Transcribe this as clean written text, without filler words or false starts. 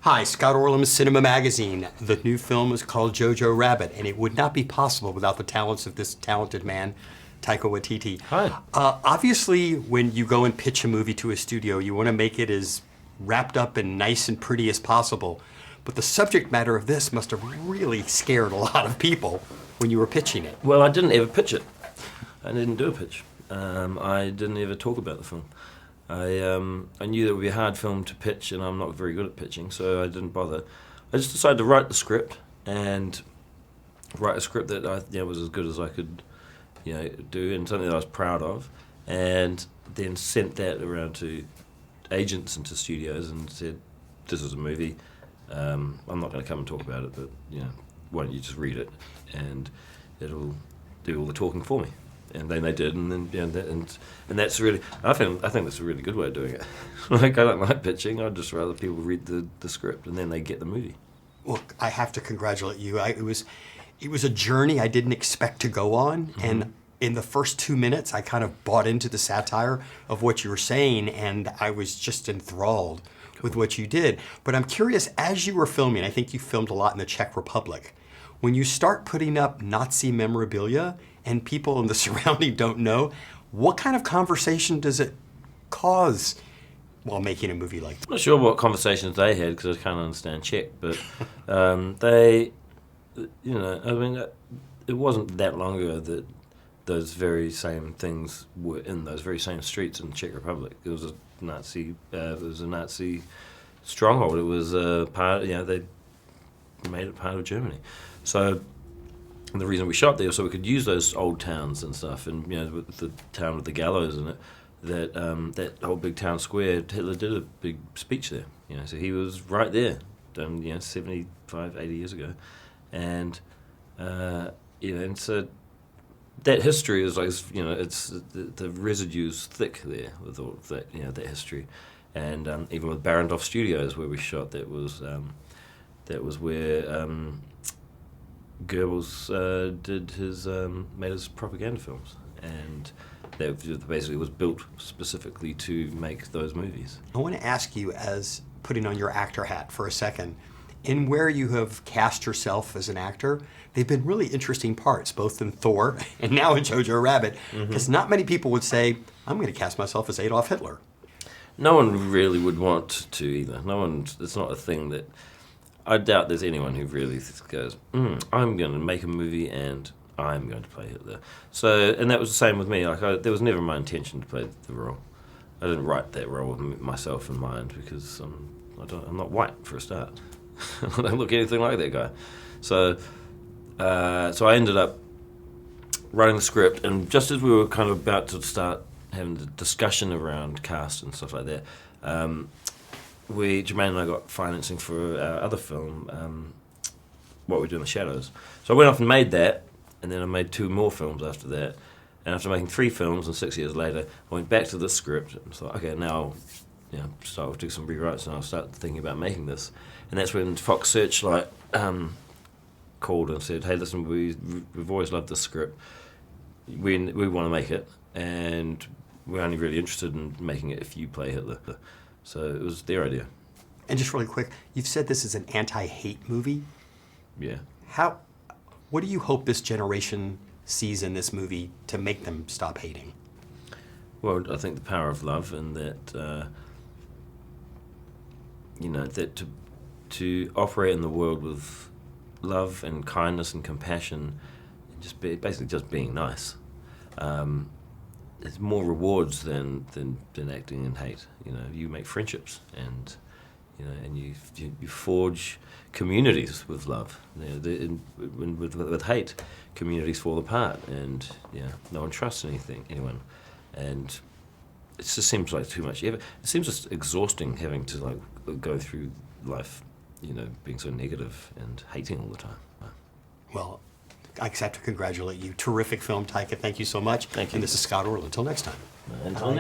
Hi, Scott Orlin of CINEMA-Magazin. The new film is called Jojo Rabbit, and it would not be possible without the talents of this talented man, Taika Waititi. Hi. Obviously, when you go and pitch a movie to a studio, you want to make it as wrapped up and nice and pretty as possible. But the subject matter of this must have really scared a lot of people when you were pitching it. Well, I didn't ever pitch it. I didn't do a pitch. I didn't ever talk about the film. I knew that it would be a hard film to pitch, and I'm not very good at pitching, so I didn't bother. I just decided to write the script, and write a script that I was as good as I could do, and something that I was proud of, and then sent that around to agents and to studios and said, this is a movie. I'm not going to come and talk about it, but why don't you just read it, and it'll do all the talking for me. And then they did, and then and that's really, I think that's a really good way of doing it. Like, I don't like pitching. I'd just rather people read the script and then they get the movie. Well, I have to congratulate you. It was a journey I didn't expect to go on, and in the first 2 minutes, I kind of bought into the satire of what you were saying, and I was just enthralled with what you did. But I'm curious, as you were filming, I think you filmed a lot in the Czech Republic, when you start putting up Nazi memorabilia and people in the surrounding don't know, what kind of conversation does it cause while making a movie like that? I'm not sure what conversations they had because I can't understand Czech, but they, it wasn't that long ago that those very same things were in those very same streets in the Czech Republic. It was a Nazi stronghold. It was a part. They made it part of Germany. So the reason we shot there was so we could use those old towns and stuff, and with the town with the gallows in it, that whole big town square, Hitler did a big speech there. So he was right there, done 75, 80 years ago, and and so that history is like it's the residue's thick there with all of that that history, and even with Barrendorf Studios where we shot, that was where Goebbels made his propaganda films, and that basically was built specifically to make those movies. I want to ask you, as putting on your actor hat for a second, in where you have cast yourself as an actor, they've been really interesting parts, both in Thor and now in Jojo Rabbit, because not many people would say, I'm going to cast myself as Adolf Hitler. No one really would want to either. No one. It's not a thing that. I doubt there's anyone who really goes, I'm going to make a movie and I'm going to play Hitler. So, and that was the same with me. Like, there was never my intention to play the role. I didn't write that role with myself in mind because I'm not white for a start. I don't look anything like that guy. So I ended up writing the script, and just as we were kind of about to start having the discussion around cast and stuff like that, Jermaine and I got financing for our other film, What We Do in the Shadows. So I went off and made that, and then I made 2 more films after that. And after making 3 films, and 6 years later, I went back to this script and thought, okay, now I'll start to do some rewrites, and I'll start thinking about making this. And that's when Fox Searchlight called and said, hey, listen, we've always loved this script. We want to make it, and we're only really interested in making it if you play Hitler. So it was their idea. And just really quick, you've said this is an anti-hate movie. Yeah. What do you hope this generation sees in this movie to make them stop hating? Well, I think the power of love, and that that to operate in the world with love and kindness and compassion, and basically just being nice. It's more rewards than acting in hate. You make friendships, and and you forge communities with love. With hate, communities fall apart, and no one trusts anyone, and it just seems like too much. It seems just exhausting having to go through life, being so negative and hating all the time. Well, I have to congratulate you. Terrific film, Taika. Thank you so much. Thank you. And this is Scott Orlin. Until next time. Until next time.